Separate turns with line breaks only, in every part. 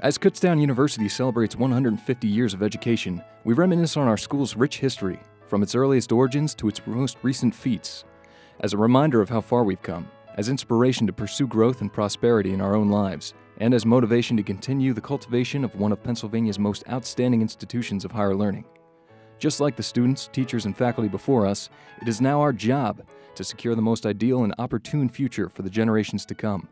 As Kutztown University celebrates 150 years of education, we reminisce on our school's rich history, from its earliest origins to its most recent feats, as a reminder of how far we've come, as inspiration to pursue growth and prosperity in our own lives, and as motivation to continue the cultivation of one of Pennsylvania's most outstanding institutions of higher learning. Just like the students, teachers, and faculty before us, it is now our job to secure the most ideal and opportune future for the generations to come.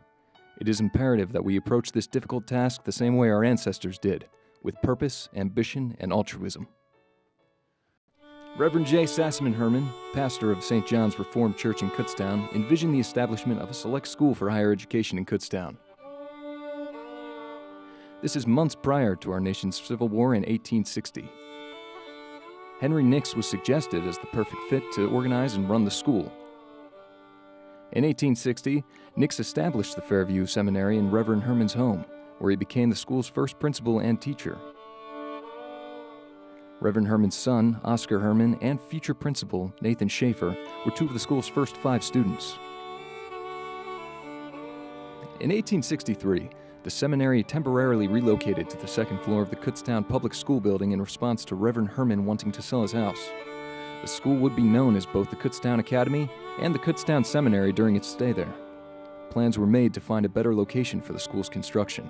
It is imperative that we approach this difficult task the same way our ancestors did, with purpose, ambition, and altruism. Reverend J. Sassaman Herman, pastor of St. John's Reformed Church in Kutztown, envisioned the establishment of a select school for higher education in Kutztown. This is months prior to our nation's Civil War in 1860. Henry Nix was suggested as the perfect fit to organize and run the school. In 1860, Nix established the Fairview Seminary in Reverend Herman's home, where he became the school's first principal and teacher. Reverend Herman's son, Oscar Herman, and future principal, Nathan Schaefer, were two of the school's first 5 students. In 1863, the seminary temporarily relocated to the second floor of the Kutztown Public School building in response to Reverend Herman wanting to sell his house. The school would be known as both the Kutztown Academy and the Kutztown Seminary during its stay there. Plans were made to find a better location for the school's construction.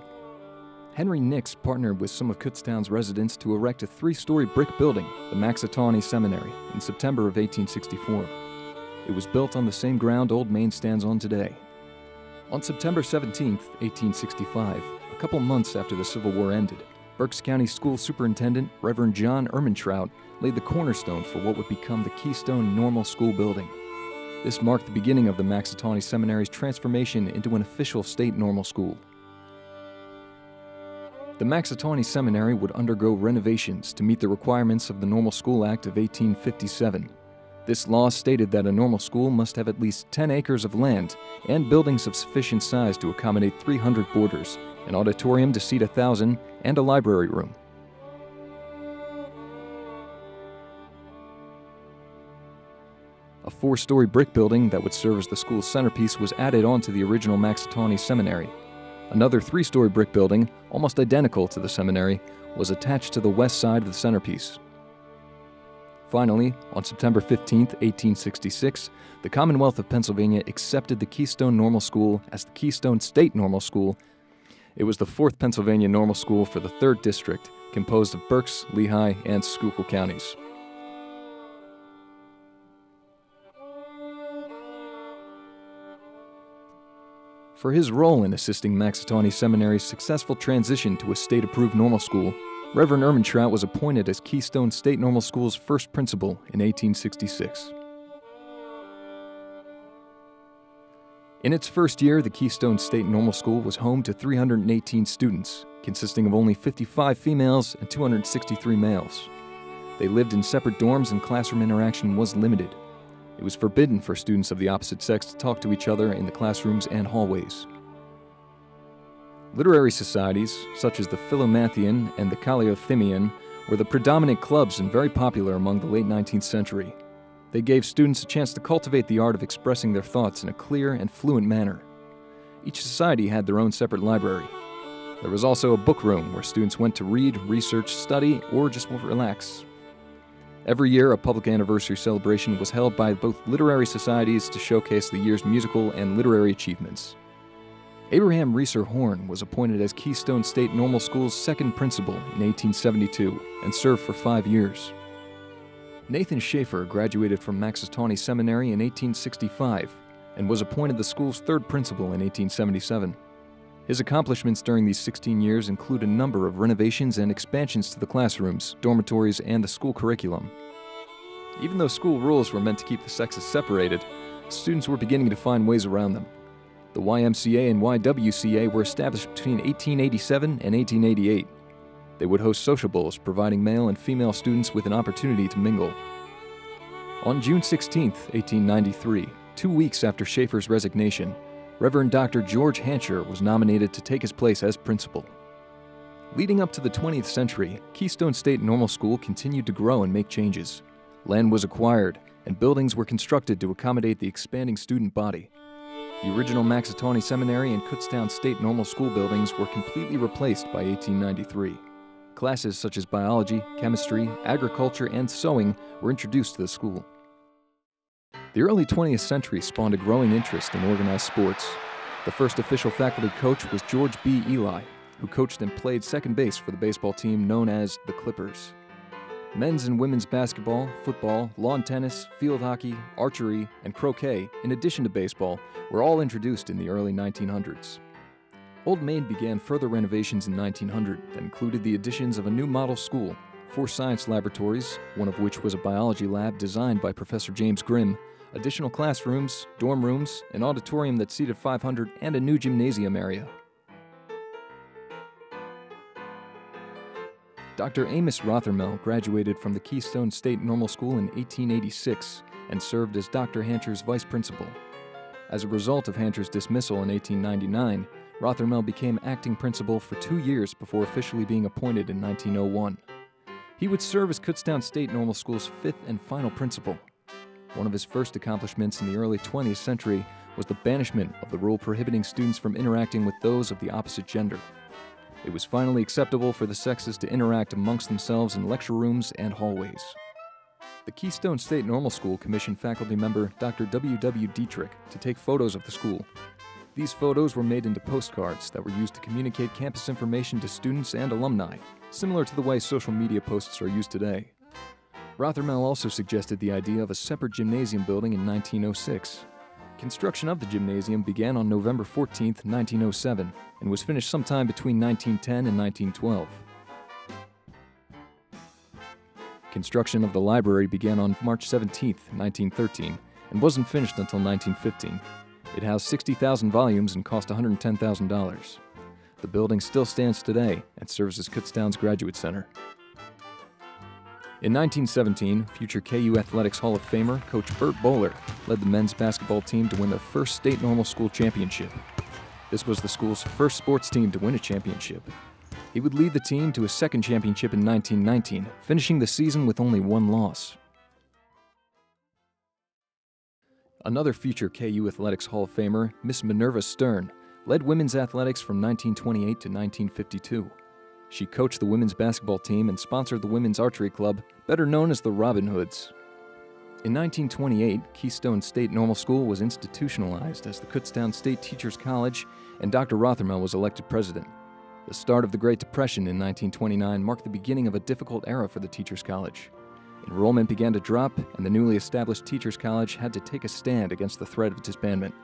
Henry Nix partnered with some of Kutztown's residents to erect a 3-story brick building, the Maxatawny Seminary, in September of 1864. It was built on the same ground Old Main stands on today. On September 17, 1865, a couple months after the Civil War ended, Berks County School Superintendent Reverend John Ermintrout laid the cornerstone for what would become the Keystone Normal School building. This marked the beginning of the Maxatawny Seminary's transformation into an official state normal school. The Maxatawny Seminary would undergo renovations to meet the requirements of the Normal School Act of 1857. This law stated that a normal school must have at least 10 acres of land and buildings of sufficient size to accommodate 300 boarders, an auditorium to seat 1,000, and a library room. A 4-story brick building that would serve as the school's centerpiece was added onto the original Maxatawny Seminary. Another 3-story brick building, almost identical to the seminary, was attached to the west side of the centerpiece. Finally, on September 15, 1866, the Commonwealth of Pennsylvania accepted the Keystone Normal School as the Keystone State Normal School. It was the 4th Pennsylvania normal school for the 3rd District, composed of Berks, Lehigh, and Schuylkill counties. For his role in assisting Maxatawny Seminary's successful transition to a state-approved normal school, Reverend Ermintrout was appointed as Keystone State Normal School's first principal in 1866. In its first year, the Keystone State Normal School was home to 318 students, consisting of only 55 females and 263 males. They lived in separate dorms and classroom interaction was limited. It was forbidden for students of the opposite sex to talk to each other in the classrooms and hallways. Literary societies, such as the Philomathian and the Kaleothimian, were the predominant clubs and very popular among the late 19th century. They gave students a chance to cultivate the art of expressing their thoughts in a clear and fluent manner. Each society had their own separate library. There was also a book room where students went to read, research, study, or just relax. Every year, a public anniversary celebration was held by both literary societies to showcase the year's musical and literary achievements. Abraham Reeser Horn was appointed as Keystone State Normal School's 2nd principal in 1872 and served for 5 years. Nathan Schaefer graduated from Maxatawny Seminary in 1865 and was appointed the school's 3rd principal in 1877. His accomplishments during these 16 years include a number of renovations and expansions to the classrooms, dormitories, and the school curriculum. Even though school rules were meant to keep the sexes separated, students were beginning to find ways around them. The YMCA and YWCA were established between 1887 and 1888. They would host sociables, providing male and female students with an opportunity to mingle. On June 16, 1893, 2 weeks after Schaefer's resignation, Reverend Dr. George Hancher was nominated to take his place as principal. Leading up to the 20th century, Keystone State Normal School continued to grow and make changes. Land was acquired, and buildings were constructed to accommodate the expanding student body. The original Maxatawny Seminary and Kutztown State Normal School buildings were completely replaced by 1893. Classes such as biology, chemistry, agriculture, and sewing were introduced to the school. The early 20th century spawned a growing interest in organized sports. The first official faculty coach was George B. Eli, who coached and played second base for the baseball team known as the Clippers. Men's and women's basketball, football, lawn tennis, field hockey, archery, and croquet, in addition to baseball, were all introduced in the early 1900s. Old Main began further renovations in 1900 that included the additions of a new model school, 4 science laboratories, one of which was a biology lab designed by Professor James Grimm, additional classrooms, dorm rooms, an auditorium that seated 500, and a new gymnasium area. Dr. Amos Rothermel graduated from the Keystone State Normal School in 1886 and served as Dr. Hancher's vice principal. As a result of Hancher's dismissal in 1899, Rothermel became acting principal for 2 years before officially being appointed in 1901. He would serve as Kutztown State Normal School's 5th and final principal. One of his first accomplishments in the early 20th century was the banishment of the rule prohibiting students from interacting with those of the opposite gender. It was finally acceptable for the sexes to interact amongst themselves in lecture rooms and hallways. The Keystone State Normal School commissioned faculty member Dr. W.W. Dietrich to take photos of the school. These photos were made into postcards that were used to communicate campus information to students and alumni, similar to the way social media posts are used today. Rothermel also suggested the idea of a separate gymnasium building in 1906. Construction of the gymnasium began on November 14, 1907, and was finished sometime between 1910 and 1912. Construction of the library began on March 17, 1913, and wasn't finished until 1915. It housed 60,000 volumes and cost $110,000. The building still stands today and serves as Kutztown's Graduate Center. In 1917, future KU Athletics Hall of Famer Coach Bert Bowler led the men's basketball team to win their first state normal school championship. This was the school's first sports team to win a championship. He would lead the team to a second championship in 1919, finishing the season with only 1 loss. Another future KU Athletics Hall of Famer, Miss Minerva Stern, led women's athletics from 1928 to 1952. She coached the women's basketball team and sponsored the women's archery club, better known as the Robin Hoods. In 1928, Keystone State Normal School was institutionalized as the Kutztown State Teachers College, and Dr. Rothermel was elected president. The start of the Great Depression in 1929 marked the beginning of a difficult era for the Teachers College. Enrollment began to drop, and the newly established Teachers College had to take a stand against the threat of disbandment.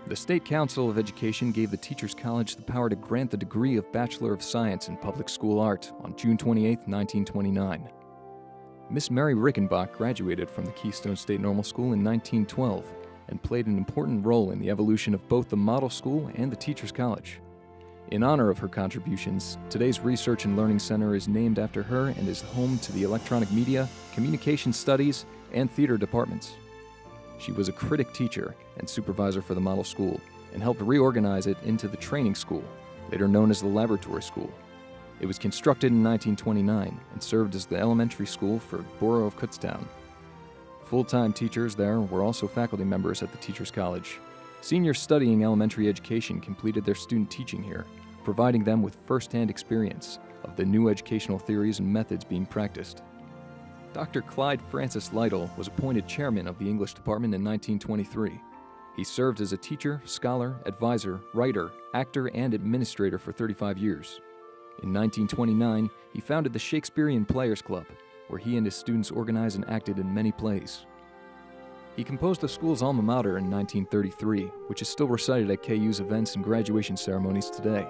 The State Council of Education gave the Teachers College the power to grant the degree of Bachelor of Science in Public School Art on June 28, 1929. Miss Mary Rickenbach graduated from the Keystone State Normal School in 1912 and played an important role in the evolution of both the Model School and the Teachers College. In honor of her contributions, today's Research and Learning Center is named after her and is home to the Electronic Media, Communication Studies, and Theater departments. She was a critic teacher and supervisor for the Model School and helped reorganize it into the Training School, later known as the Laboratory School. It was constructed in 1929 and served as the elementary school for the borough of Kutztown. Full-time teachers there were also faculty members at the Teachers College. Seniors studying elementary education completed their student teaching here, providing them with first-hand experience of the new educational theories and methods being practiced. Dr. Clyde Francis Lytle was appointed chairman of the English department in 1923. He served as a teacher, scholar, advisor, writer, actor, and administrator for 35 years. In 1929, he founded the Shakespearean Players Club, where he and his students organized and acted in many plays. He composed the school's alma mater in 1933, which is still recited at KU's events and graduation ceremonies today.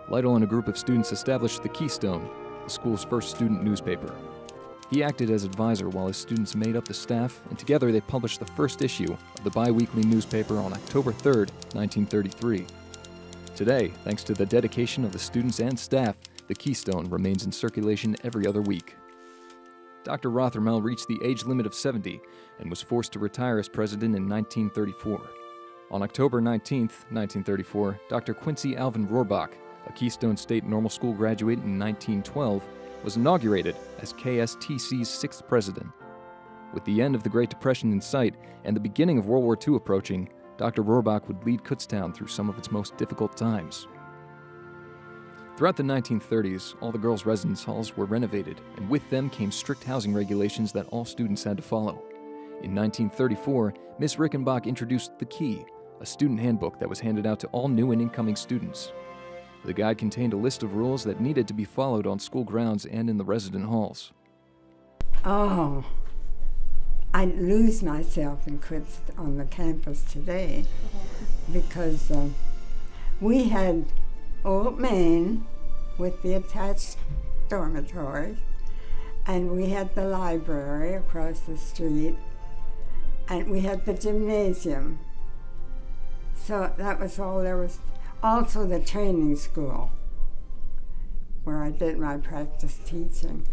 Lytle and a group of students established the Keystone, the school's first student newspaper. He acted as advisor while his students made up the staff, and together they published the first issue of the bi-weekly newspaper on October 3, 1933. Today, thanks to the dedication of the students and staff, the Keystone remains in circulation every other week. Dr. Rothermel reached the age limit of 70 and was forced to retire as president in 1934. On October 19, 1934, Dr. Quincy Alvin Rohrbach, a Keystone State Normal School graduate in 1912, was inaugurated as KSTC's 6th president. With the end of the Great Depression in sight and the beginning of World War II approaching, Dr. Rohrbach would lead Kutztown through some of its most difficult times. Throughout the 1930s, all the girls' residence halls were renovated, and with them came strict housing regulations that all students had to follow. In 1934, Miss Rickenbach introduced The Key, a student handbook that was handed out to all new and incoming students. The guide contained a list of rules that needed to be followed on school grounds and in the resident halls.
Oh, I'd lose myself on the campus today because we had Old Main with the attached dormitories, and we had the library across the street, and we had the gymnasium. So that was all there was. Also the training school, where I did my practice teaching.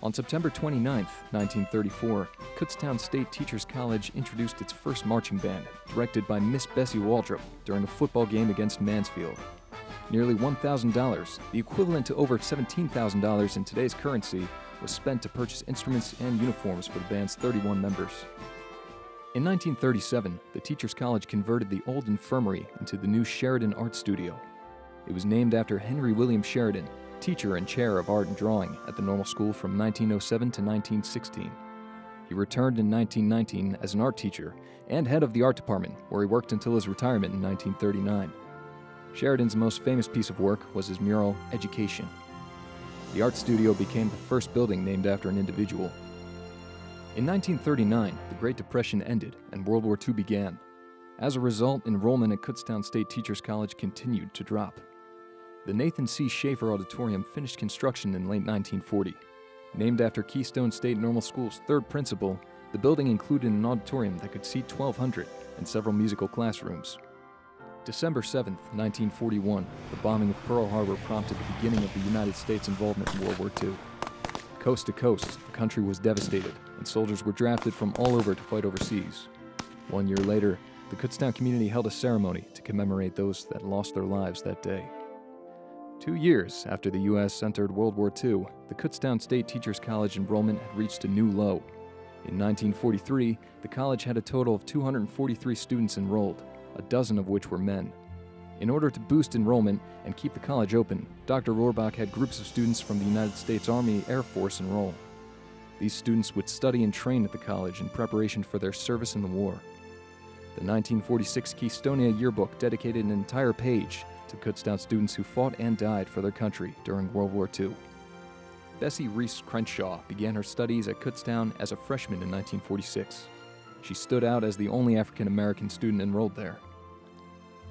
On September 29, 1934, Kutztown State Teachers College introduced its first marching band, directed by Miss Bessie Waldrop, during a football game against Mansfield. Nearly $1,000, the equivalent to over $17,000 in today's currency, was spent to purchase instruments and uniforms for the band's 31 members. In 1937, the Teachers College converted the old infirmary into the new Sheridan Art Studio. It was named after Henry William Sheridan, teacher and chair of art and drawing at the normal school from 1907 to 1916. He returned in 1919 as an art teacher and head of the art department, where he worked until his retirement in 1939. Sheridan's most famous piece of work was his mural, Education. The art studio became the first building named after an individual. In 1939, the Great Depression ended and World War II began. As a result, enrollment at Kutztown State Teachers College continued to drop. The Nathan C. Schaefer Auditorium finished construction in late 1940. Named after Keystone State Normal School's third principal, the building included an auditorium that could seat 1,200 and several musical classrooms. December 7, 1941, the bombing of Pearl Harbor prompted the beginning of the United States' involvement in World War II. Coast to coast, the country was devastated, and soldiers were drafted from all over to fight overseas. 1 year later, the Kutztown community held a ceremony to commemorate those that lost their lives that day. 2 years after the U.S. entered World War II, the Kutztown State Teachers College enrollment had reached a new low. In 1943, the college had a total of 243 students enrolled, a dozen of which were men. In order to boost enrollment and keep the college open, Dr. Rohrbach had groups of students from the United States Army Air Force enroll. These students would study and train at the college in preparation for their service in the war. The 1946 Keystonia Yearbook dedicated an entire page to Kutztown students who fought and died for their country during World War II. Bessie Reese Crenshaw began her studies at Kutztown as a freshman in 1946. She stood out as the only African-American student enrolled there.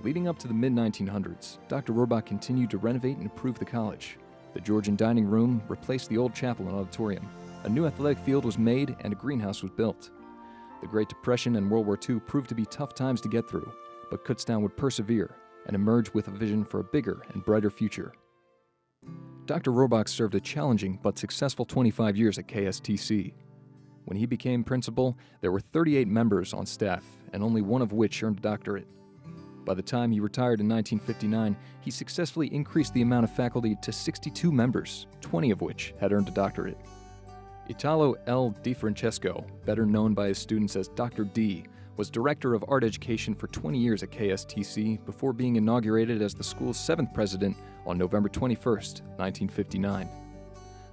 Leading up to the mid-1900s, Dr. Rohrbach continued to renovate and improve the college. The Georgian dining room replaced the old chapel and auditorium. A new athletic field was made and a greenhouse was built. The Great Depression and World War II proved to be tough times to get through, but Kutztown would persevere and emerge with a vision for a bigger and brighter future. Dr. Rohrbach served a challenging but successful 25 years at KSTC. When he became principal, there were 38 members on staff, and only one of which earned a doctorate. By the time he retired in 1959, he successfully increased the amount of faculty to 62 members, 20 of which had earned a doctorate. Italo L. DiFrancesco, better known by his students as Dr. D, was director of art education for 20 years at KSTC before being inaugurated as the school's 7th president on November 21, 1959.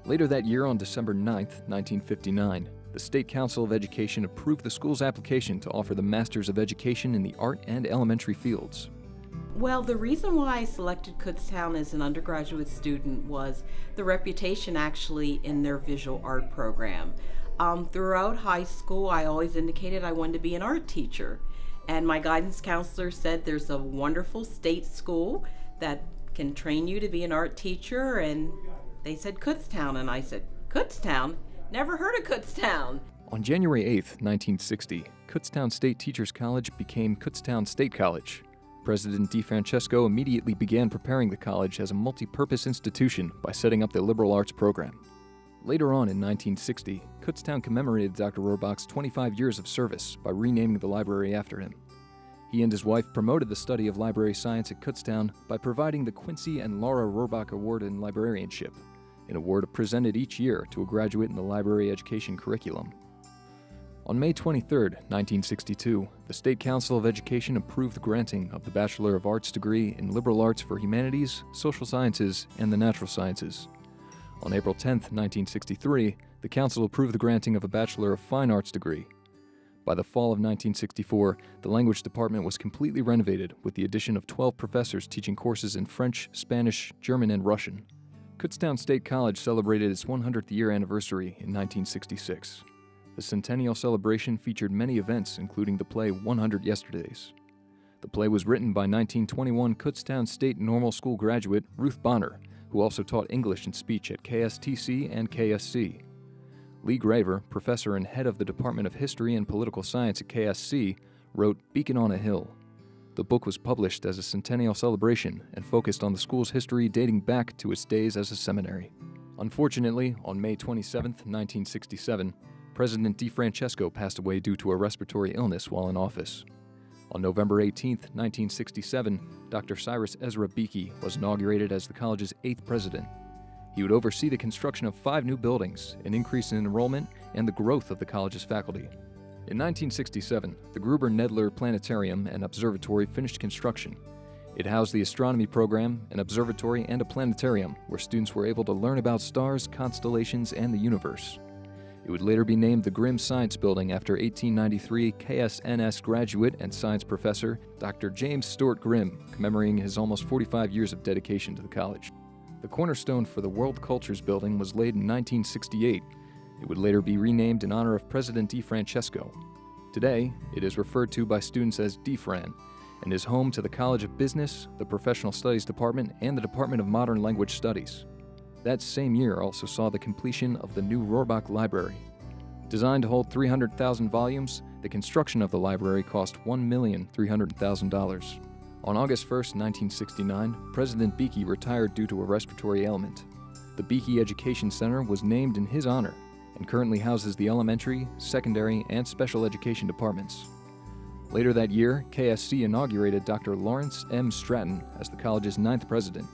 Later that year, on December 9, 1959, the State Council of Education approved the school's application to offer the Masters of Education in the art and elementary fields.
Well, the reason why I selected Kutztown as an undergraduate student was the reputation actually in their visual art program. Throughout high school, I always indicated I wanted to be an art teacher. And my guidance counselor said there's a wonderful state school that can train you to be an art teacher, and they said Kutztown, and I said, Kutztown? Never heard of Kutztown.
On January 8, 1960, Kutztown State Teachers College became Kutztown State College. President DiFrancesco immediately began preparing the college as a multi-purpose institution by setting up the liberal arts program. Later on in 1960, Kutztown commemorated Dr. Rohrbach's 25 years of service by renaming the library after him. He and his wife promoted the study of library science at Kutztown by providing the Quincy and Laura Rohrbach Award in Librarianship, an award presented each year to a graduate in the library education curriculum. On May 23, 1962, the State Council of Education approved the granting of the Bachelor of Arts degree in Liberal Arts for Humanities, Social Sciences, and the Natural Sciences. On April 10, 1963, the Council approved the granting of a Bachelor of Fine Arts degree. By the fall of 1964, the language department was completely renovated with the addition of 12 professors teaching courses in French, Spanish, German, and Russian. Kutztown State College celebrated its 100th year anniversary in 1966. The centennial celebration featured many events, including the play 100 Yesterdays. The play was written by 1921 Kutztown State Normal School graduate Ruth Bonner, who also taught English and speech at KSTC and KSC. Lee Graver, professor and head of the Department of History and Political Science at KSC, wrote Beacon on a Hill. The book was published as a centennial celebration and focused on the school's history dating back to its days as a seminary. Unfortunately, on May 27, 1967, President DeFrancesco passed away due to a respiratory illness while in office. On November 18, 1967, Dr. Cyrus Ezra Beakey was inaugurated as the college's 8th president. He would oversee the construction of 5 new buildings, an increase in enrollment, and the growth of the college's faculty. In 1967, the Gruber-Nedler Planetarium and Observatory finished construction. It housed the astronomy program, an observatory, and a planetarium where students were able to learn about stars, constellations, and the universe. It would later be named the Grimm Science Building after 1893 KSNS graduate and science professor Dr. James Stuart Grimm, commemorating his almost 45 years of dedication to the college. The cornerstone for the World Cultures Building was laid in 1968. It would later be renamed in honor of President DeFrancesco. Today, it is referred to by students as DeFran and is home to the College of Business, the Professional Studies Department, and the Department of Modern Language Studies. That same year also saw the completion of the new Rohrbach Library. Designed to hold 300,000 volumes, the construction of the library cost $1,300,000. On August 1, 1969, President Beakey retired due to a respiratory ailment. The Beakey Education Center was named in his honor and currently houses the elementary, secondary, and special education departments. Later that year, KSC inaugurated Dr. Lawrence M. Stratton as the college's 9th president.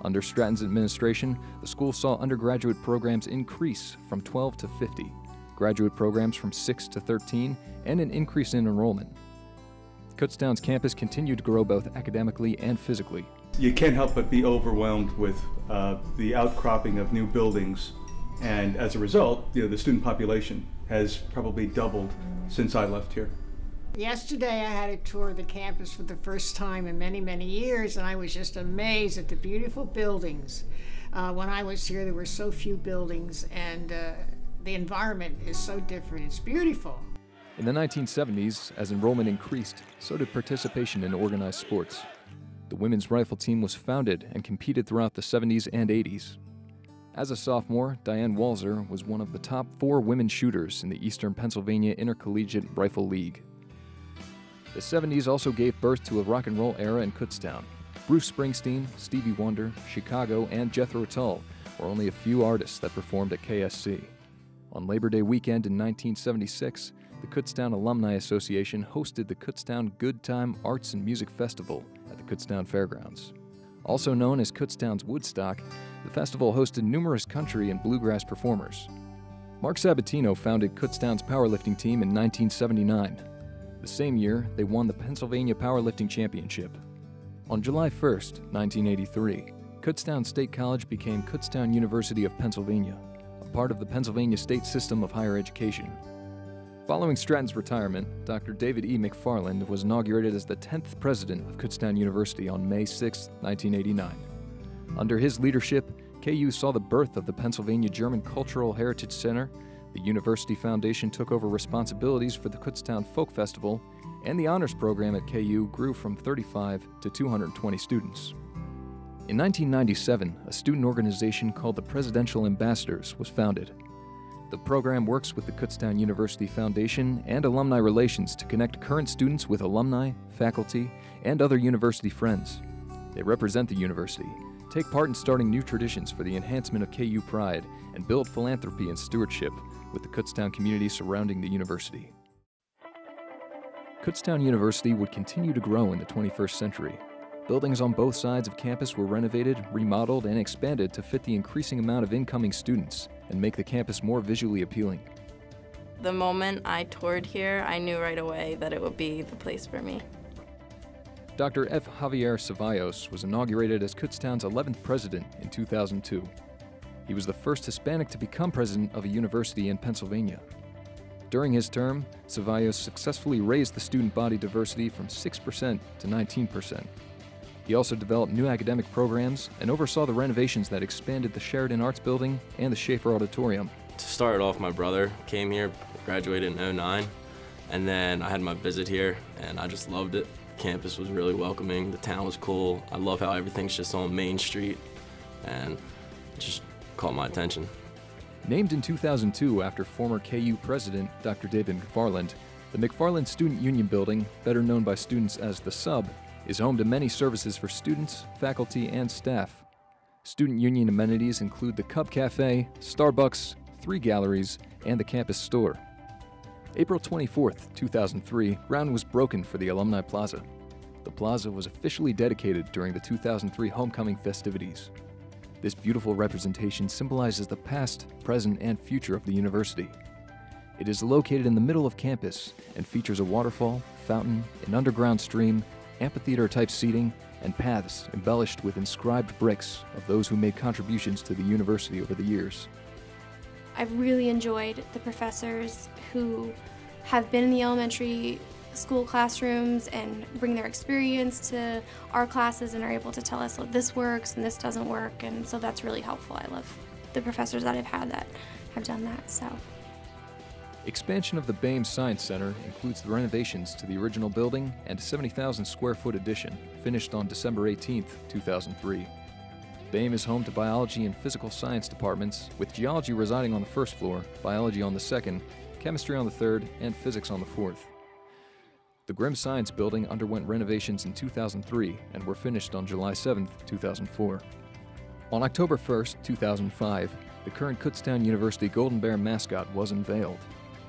Under Stratton's administration, the school saw undergraduate programs increase from 12 to 50, graduate programs from 6 to 13, and an increase in enrollment. Kutztown's campus continued to grow both academically and physically.
You can't help but be overwhelmed with the outcropping of new buildings, and as a result, the student population has probably doubled since I left here.
Yesterday I had a tour of the campus for the first time in many, many years, and I was just amazed at the beautiful buildings. When I was here, there were so few buildings, and the environment is so different. It's beautiful.
In the 1970s, as enrollment increased, so did participation in organized sports. The women's rifle team was founded and competed throughout the 70s and 80s. As a sophomore, Diane Walzer was one of the top 4 women shooters in the Eastern Pennsylvania Intercollegiate Rifle League. The 70s also gave birth to a rock and roll era in Kutztown. Bruce Springsteen, Stevie Wonder, Chicago, and Jethro Tull were only a few artists that performed at KSC. On Labor Day weekend in 1976, the Kutztown Alumni Association hosted the Kutztown Good Time Arts and Music Festival at the Kutztown Fairgrounds. Also known as Kutztown's Woodstock, the festival hosted numerous country and bluegrass performers. Mark Sabatino founded Kutztown's powerlifting team in 1979. The same year, they won the Pennsylvania Powerlifting Championship. On July 1, 1983, Kutztown State College became Kutztown University of Pennsylvania, a part of the Pennsylvania state system of higher education. Following Stratton's retirement, Dr. David E. McFarland was inaugurated as the 10th president of Kutztown University on May 6, 1989. Under his leadership, KU saw the birth of the Pennsylvania German Cultural Heritage Center, the University Foundation took over responsibilities for the Kutztown Folk Festival, and the honors program at KU grew from 35 to 220 students. In 1997, a student organization called the Presidential Ambassadors was founded. The program works with the Kutztown University Foundation and Alumni Relations to connect current students with alumni, faculty, and other university friends. They represent the university, take part in starting new traditions for the enhancement of KU pride, and build philanthropy and stewardship with the Kutztown community surrounding the university. Kutztown University would continue to grow in the 21st century. Buildings on both sides of campus were renovated, remodeled, and expanded to fit the increasing amount of incoming students and make the campus more visually appealing.
The moment I toured here, I knew right away that it would be the place for me.
Dr. F. Javier Cevallos was inaugurated as Kutztown's 11th president in 2002. He was the first Hispanic to become president of a university in Pennsylvania. During his term, Cevallos successfully raised the student body diversity from 6% to 19%. He also developed new academic programs and oversaw the renovations that expanded the Sheridan Arts Building and the Schaefer Auditorium.
To start it off, my brother came here, graduated in '09, and then I had my visit here, and I just loved it. Campus was really welcoming, the town was cool. I love how everything's just on Main Street, and it just caught my attention.
Named in 2002 after former KU president Dr. David McFarland, the McFarland Student Union Building, better known by students as the Sub, is home to many services for students, faculty, and staff. Student union amenities include the Cub Cafe, Starbucks, 3 galleries, and the campus store. April 24th, 2003, ground was broken for the Alumni Plaza. The plaza was officially dedicated during the 2003 homecoming festivities. This beautiful representation symbolizes the past, present, and future of the university. It is located in the middle of campus and features a waterfall, fountain, an underground stream, amphitheater-type seating, and paths embellished with inscribed bricks of those who made contributions to the university over the years.
I've really enjoyed the professors who have been in the elementary school classrooms and bring their experience to our classes and are able to tell us, well, this works and this doesn't work, and so that's really helpful. I love the professors that I've had that have done that. So.
Expansion of the BAME Science Center includes the renovations to the original building and a 70,000 square foot addition, finished on December 18, 2003. BAME is home to biology and physical science departments, with geology residing on the first floor, biology on the second, chemistry on the third, and physics on the fourth. The Grimm Science Building underwent renovations in 2003 and were finished on July 7, 2004. On October 1, 2005, the current Kutztown University Golden Bear mascot was unveiled.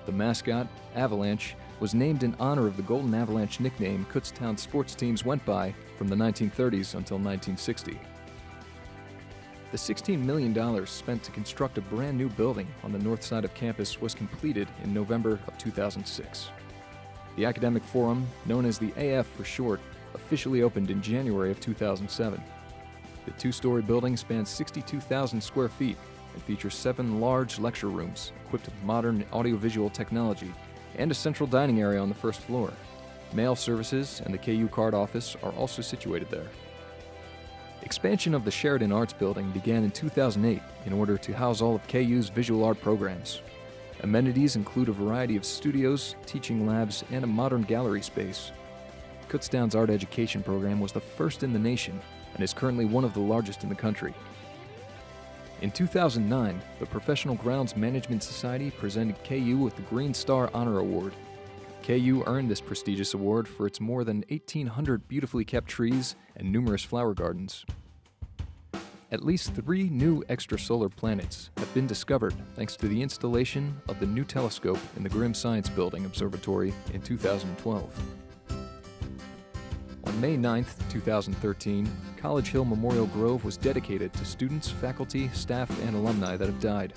The mascot, Avalanche, was named in honor of the Golden Avalanche nickname Kutztown sports teams went by from the 1930s until 1960. The $16 million spent to construct a brand new building on the north side of campus was completed in November of 2006. The academic forum, known as the AF for short, officially opened in January of 2007. The 2-story building spans 62,000 square feet and features 7 large lecture rooms equipped with modern audiovisual technology and a central dining area on the first floor. Mail services and the KU card office are also situated there. Expansion of the Sheridan Arts Building began in 2008 in order to house all of KU's visual art programs. Amenities include a variety of studios, teaching labs, and a modern gallery space. Kutztown's art education program was the first in the nation and is currently one of the largest in the country. In 2009, the Professional Grounds Management Society presented KU with the Green Star Honor Award. KU earned this prestigious award for its more than 1,800 beautifully kept trees and numerous flower gardens. At least 3 new extrasolar planets have been discovered thanks to the installation of the new telescope in the Grimm Science Building Observatory in 2012. On May 9, 2013, College Hill Memorial Grove was dedicated to students, faculty, staff, and alumni that have died.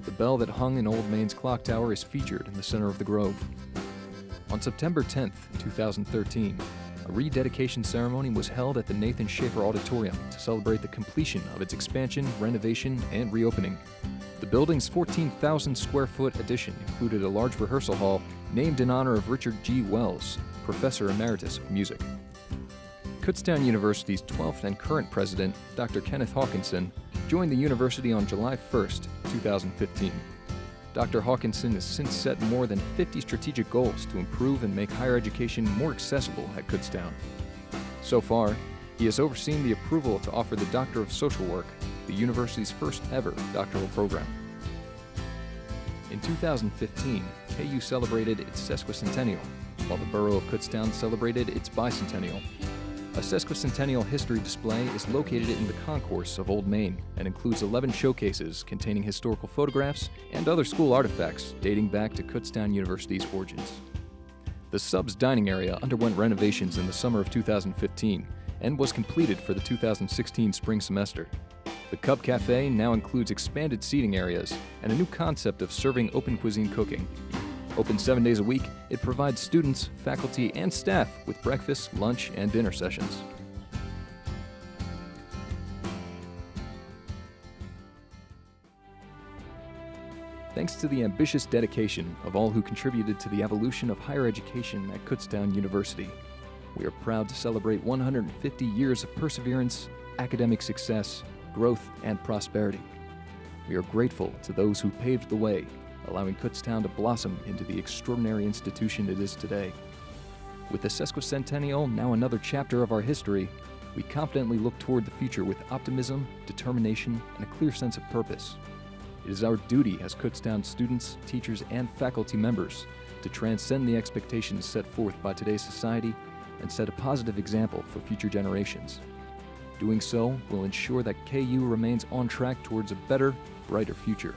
The bell that hung in Old Main's clock tower is featured in the center of the grove. On September 10, 2013, a rededication ceremony was held at the Nathan Schaefer Auditorium to celebrate the completion of its expansion, renovation, and reopening. The building's 14,000 square foot addition included a large rehearsal hall named in honor of Richard G. Wells, Professor Emeritus of Music. Kutztown University's 12th and current president, Dr. Kenneth Hawkinson, joined the university on July 1, 2015. Dr. Hawkinson has since set more than 50 strategic goals to improve and make higher education more accessible at Kutztown. So far, he has overseen the approval to offer the Doctor of Social Work, the university's first ever doctoral program. In 2015, KU celebrated its sesquicentennial, while the borough of Kutztown celebrated its bicentennial. A sesquicentennial history display is located in the concourse of Old Main and includes 11 showcases containing historical photographs and other school artifacts dating back to Kutztown University's origins. The Sub's dining area underwent renovations in the summer of 2015 and was completed for the 2016 spring semester. The Cub Cafe now includes expanded seating areas and a new concept of serving open cuisine cooking. Open 7 days a week, it provides students, faculty, and staff with breakfast, lunch, and dinner sessions. Thanks to the ambitious dedication of all who contributed to the evolution of higher education at Kutztown University, we are proud to celebrate 150 years of perseverance, academic success, growth, and prosperity. We are grateful to those who paved the way, allowing Kutztown to blossom into the extraordinary institution it is today. With the sesquicentennial now another chapter of our history, we confidently look toward the future with optimism, determination, and a clear sense of purpose. It is our duty as Kutztown students, teachers, and faculty members to transcend the expectations set forth by today's society and set a positive example for future generations. Doing so will ensure that KU remains on track towards a better, brighter future.